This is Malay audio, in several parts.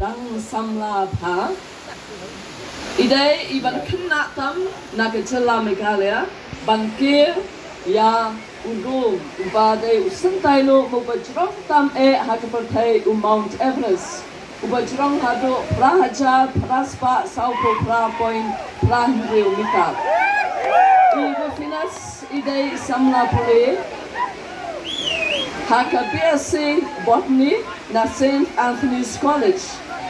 dang Samla pa. Ide iban kena tam nak jela Meghalaya ban Kiew ya Burom ubade usentai lo mubajrong tam Haka pertai Mount Everest ubajrong hado prahaja praspa saupo pra point prahindrio mita. Rifiness ide Samla pule Haka BSc Botany na St. Anthony's College.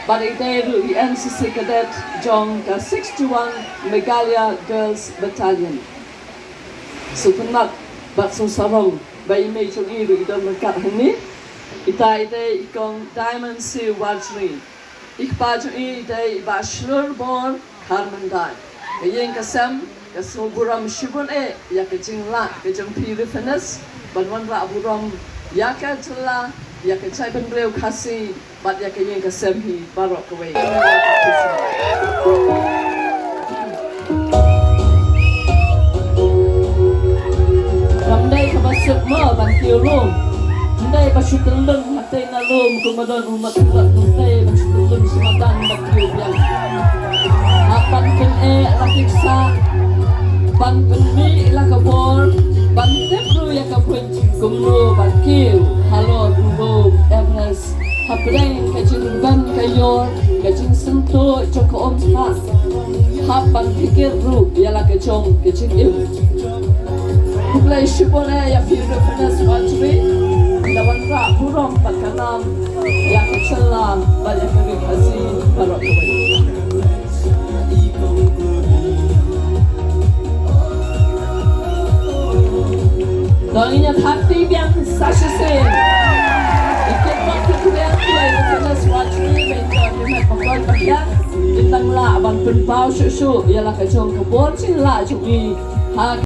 But ide the NCC cadet Jong ka 61 Meghalaya Girls Battalion. Supenat bat susarong bai mei chung iru idon merkat hani. Ita ide ikong Diamond Sea Warjri. Ikpa chung ide bachelor born Harmandai. Kayeng kasem kaso Burom shibun ya ke Jing la ke Jing Rifiness banwan ra Burom ya ke jela ya ke chai ben breu kasi bat ya ke yeng kasem hi barok away. Ramdai kabasuk mo ban Kiew room. Ndai basuk telung hatai na room kumadon umat umat ndai basuk telung semadan bat Kiew yang. Apan ken rakiksa ban ken mi lakabor ban tepru ya ka point kumno ban Kiew halo Burom Everest hapreng ka jing ban kayor ka jing sento chong ko om ha hapan pikir ru ya la ka chong ka jing im Kulai shibone ya Rifiness Warjri lawan ra Burom patkanam ya ka celam ba ya ka kasi barok kawai. Dong ingat hati biang sasasin. Ikut waktu kuliah Rifiness Warjri bentar dimat pakon pakyan intang la ban penpau susu ialah kacong kebon sin la cumi Haka